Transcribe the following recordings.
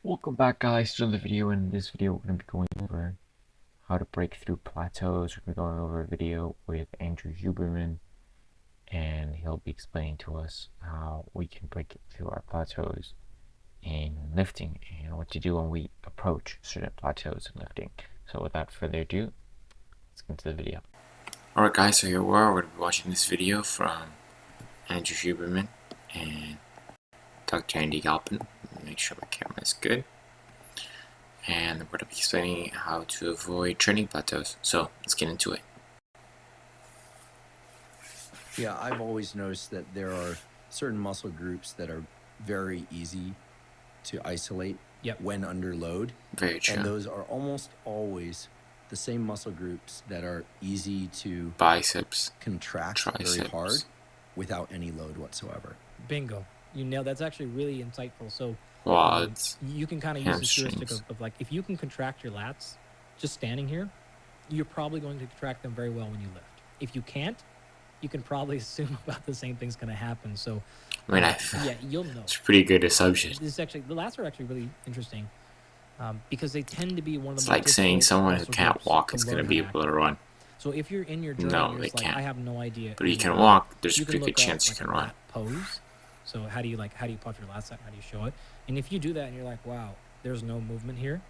Welcome back, guys, to another video. In this video we're going to be going over how to break through plateaus. We're going to be going over a video with Andrew Huberman, and he'll be explaining to us how we can break through our plateaus in lifting and what to do when we approach certain plateaus in lifting. So without further ado, let's get into the video. Alright guys, so here we are. We're going to be watching this video from Andrew Huberman and Dr. Andy Galpin. Make sure my camera is good. And we're going to be explaining how to avoid training plateaus. So let's get into it. Yeah, I've always noticed that there are certain muscle groups that are very easy to isolate when under load. Very true. And those are almost always the same muscle groups that are easy to biceps, contract triceps, very hard without any load whatsoever. Bingo. You nailed. That's actually really insightful. So quads, you can kind of use this heuristic of like, if you can contract your lats just standing here, you're probably going to contract them very well when you lift. If you can't, you can probably assume about the same thing's going to happen. So I mean, yeah, you'll know. It's a pretty good assumption. This is actually, the lats are actually really interesting because they tend to be one of the It's like saying someone who can't walk is going to be able to run. So if you're in your journey, No, you're they like, can't. I have no idea. But if you can walk, there's a pretty good look chance up, you like, can run. Pose. So how do you pop your lats out? How do you show it? And if you do that and you're like, wow, there's no movement here,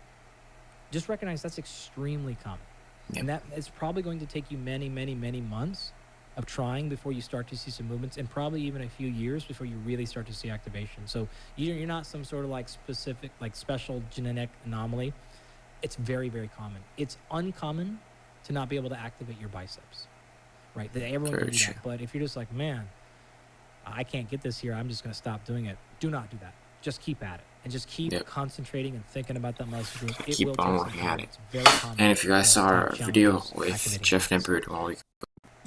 just recognize that's extremely common. Yep. And that it's probably going to take you many, many, many months of trying before you start to see some movements, and probably even a few years before you really start to see activation. So you're not some sort of like specific, like special genetic anomaly. It's very, very common. It's uncommon to not be able to activate your biceps, right? Everyone can do that. But if you're just like, man, I can't get this here, I'm just going to stop doing it. Do not do that. Just keep at it. And just keep concentrating and thinking about that muscle group. Keep on working at it. It's very common. And if you guys saw our video with Jeff Nippert,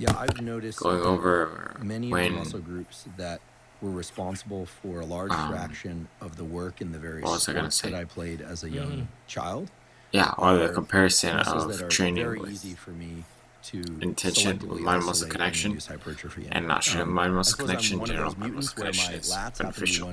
I've noticed going over many of the muscle groups that were responsible for a large fraction of the work in the various sports that I played as a young child. Yeah, or the comparison of training very with easy for me to intention with mind muscle connection and not sure mind muscle connection, general mind muscle connection is beneficial.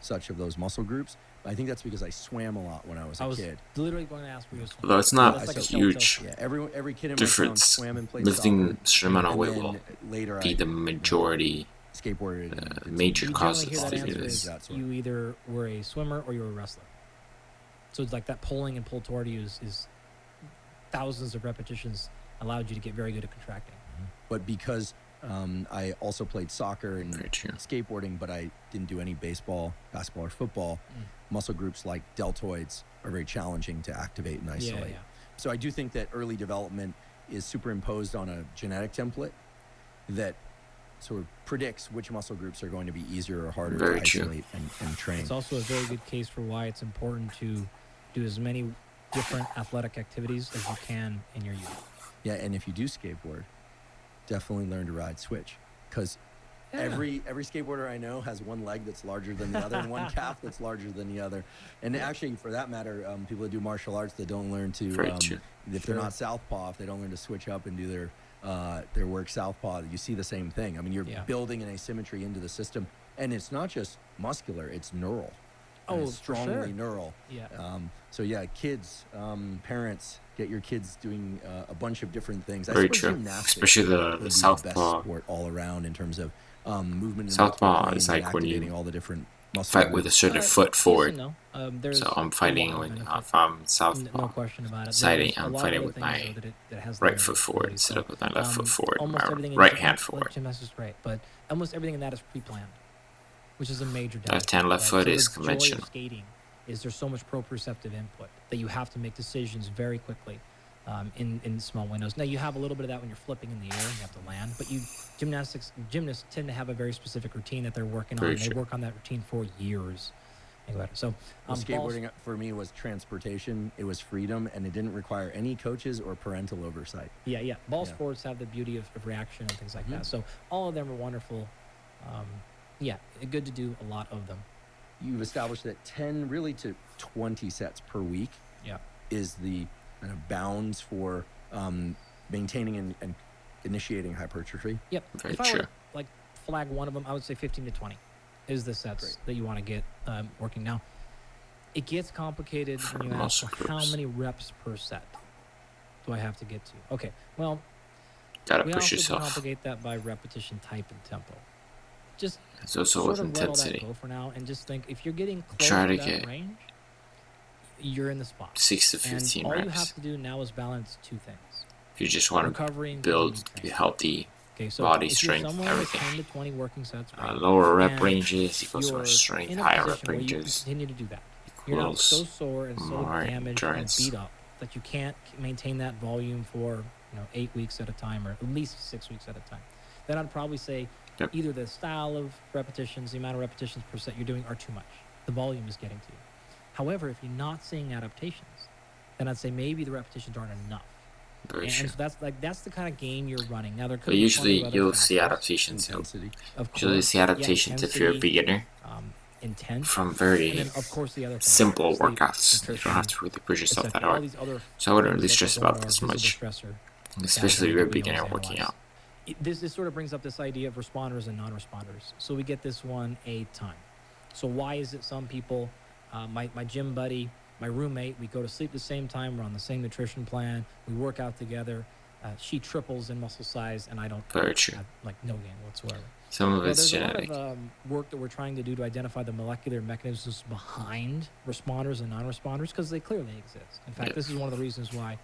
Such of those muscle groups. I think that's because I swam a lot when I was a kid. Literally going to ask for you. Although it's not a huge every kid in difference, swam and played lifting soccer, certain amount of weight will later be the majority, skateboarded. major causes to do this. You either were a swimmer or you were a wrestler. So it's like that pulling and pull toward you is thousands of repetitions allowed you to get very good at contracting. But because I also played soccer and skateboarding, but I didn't do any baseball, basketball, or football, muscle groups like deltoids are very challenging to activate and isolate. So I do think that early development is superimposed on a genetic template that sort of predicts which muscle groups are going to be easier or harder to isolate and train. It's also a very good case for why it's important to do as many different athletic activities as you can in your youth. Yeah, and if you do skateboard, definitely learn to ride switch, because every skateboarder I know has one leg that's larger than the other and one calf that's larger than the other. And actually, for that matter, people that do martial arts that don't learn to, if they're not southpaw, if they don't learn to switch up and do their work southpaw, you see the same thing. I mean, you're building an asymmetry into the system, and it's not just muscular; it's neural. Oh, it's strongly neural. Yeah. So yeah, kids, parents, get your kids doing a bunch of different things. Very true. Especially the southpaw. Sport all around in terms of movement. Southpaw is like when you all the different fight with a certain foot forward. So I'm fighting with if I'm southpaw. No question about it. Siding, I'm fighting with my right foot forward instead of with my left foot forward. My right hand forward. Gymnastics is right, but almost everything in that is pre-planned, which is a major delta. Left hand, left foot is conventional. Skating is there's so much proprioceptive input that you have to make decisions very quickly in small windows. Now, you have a little bit of that when you're flipping in the air and you have to land, but gymnasts tend to have a very specific routine that they're working on. And they work on that routine for years. Think about it. So skateboarding for me was transportation. It was freedom, and it didn't require any coaches or parental oversight. Yeah. Ball sports have the beauty of reaction and things like that. So all of them are wonderful. Good to do a lot of them. You've established that 10 really to 20 sets per week is the kind of bounds for maintaining and initiating hypertrophy. Yep. If I were to flag one of them, I would say 15 to 20 is the sets that you want to get working. Now, It gets complicated for when you ask, muscle well, how groups. many reps per set do I have to get to? Okay, well, Gotta we push also can yourself. complicate that by repetition type and tempo. Just It's also sort with of let all that intensity. go for now and just think if you're getting close Try to to that get range, you're in the spot. 6 to And 15 all you reps. have to do now is balance two things: If you just want to recovery and build continued a training. healthy Okay, so body if strength, you're somewhere with 10 everything. to 20 working sets, right, Lower rep and ranges equals more you're strength, in a higher position rep where you can ranges continue to do that, you're not so sore and so more damaged and endurance. beat up that you can't maintain that volume for 8 weeks at a time, or at least 6 weeks at a time, then I'd probably say Yep. either the style of repetitions, the amount of repetitions per set you're doing are too much. The volume is getting to you. However, if you're not seeing adaptations, then I'd say maybe the repetitions aren't enough. Very And true. so that's the kind of game you're running. Now there could But be usually plenty of other you'll see factors, adaptations. Intensity. of Usually course. see adaptations if you're a Intensity, beginner intent, from and very then of course the other things, simple sleep, workouts. You don't have nutrition, to really push yourself that etc. All hard. these other So I wouldn't things really that stress perform about our this visible much, stressor especially if category you're a that we beginner always working analyze. out. This sort of brings up this idea of responders and non-responders. So we get this one a time. So why is it some people, my gym buddy, my roommate, we go to sleep the same time, we're on the same nutrition plan, we work out together, she triples in muscle size, and I don't Very true. have no gain whatsoever. Some of Well, it's there's genetic. a lot of work that we're trying to do to identify the molecular mechanisms behind responders and non-responders, because they clearly exist. In fact, Yep. this is one of the reasons why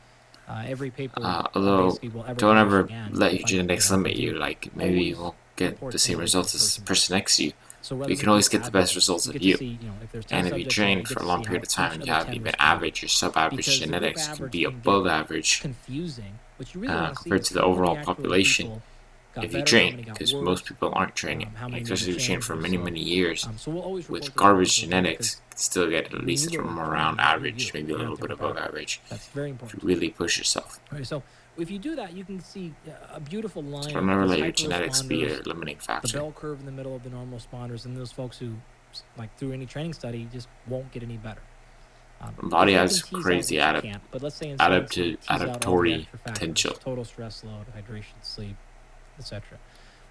every paper Although, basically will ever don't publish ever again, let if your I genetics can limit you. do, Like, maybe you always won't get report the same individual results as the person person next to you. So But rather you than can always do get the best average, results you of get you. to see, if there's 10 And if you subjects, train you for get a to long see period how of time each and of you the have 10 even respond. average or sub-average Because the group genetics, can average be can above get average confusing. What you really want to see compared is to the how overall many actual population people got if you better, how train, many got because worse, most people aren't training, how many especially if you train changed for or many, so. many years. So we'll always report With this back garbage to the report, genetics, you can still get at when least you go to from train, around you average, do. maybe a You little have to bit group above average. average, That's very if you important. really push yourself. Okay, so if you do that, you can see a beautiful line So of don't ever those let your hyper genetics be your responders, limiting the factor. bell curve in the middle of the normal responders, and those folks who, like through any training study, just won't get any better. The body If has they can tease crazy out, which you can't, but let's say in science you tease out all the adaptory extra factors, potential. total stress load, hydration, sleep, etc.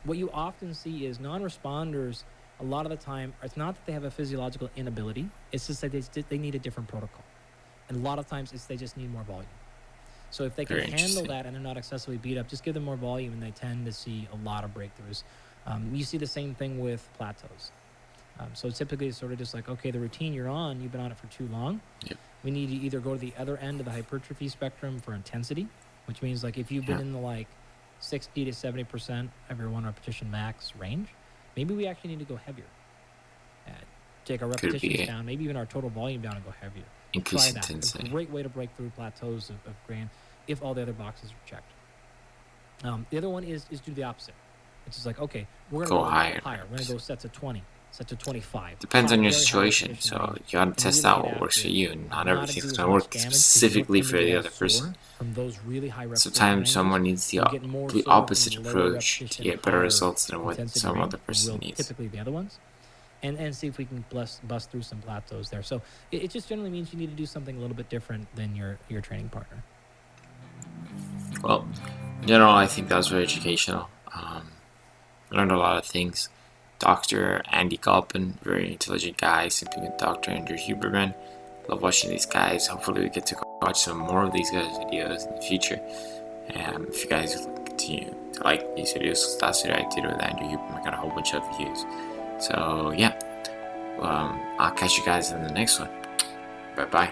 What you often see is non-responders, a lot of the time, it's not that they have a physiological inability, it's just that they need a different protocol. And a lot of times it's they just need more volume. So if they can Very handle interesting. that and they're not excessively beat up, just give them more volume and they tend to see a lot of breakthroughs. You see the same thing with plateaus. So typically it's sort of just like, okay, the routine you're on, you've been on it for too long. Yep. We need to either go to the other end of the hypertrophy spectrum for intensity, which means like if you've been Yeah. in the like 60 to 70% of your one repetition max range, maybe we actually need to go heavier. Take our Could be repetitions it. down, maybe even our total volume down and go heavier. Increase Try that. A intensity. great way to break through plateaus of grand if all the other boxes are checked. The other one is do the opposite. It's just like, okay, we're going to Go higher. We're going to go sets of 20, sets of 25. Depends High, on your very high situation, repetition so range. you gotta And test really out get what works after for it. you, and not Not to everything's do as gonna much work damage, 'cause you specifically don't for tend to the get other as person. sore from those really high repetition Sometimes ranges. someone needs You get more the sore from opposite lower approach to repetition, get better higher results than what intensity some range, other and person we'll needs. typically the other ones. And see if we can bust through some plateaus there. So it just generally means you need to do something a little bit different than your training partner. Well, in general, I think that was very educational. Learned a lot of things. Dr. Andy Galpin, very intelligent guy, simply with Dr. Andrew Huberman. Love watching these guys. Hopefully we get to watch some more of these guys' videos in the future. If you guys continue to like these videos, last video I did with Andrew Huberman, I got a whole bunch of views. So yeah, I'll catch you guys in the next one. Bye bye.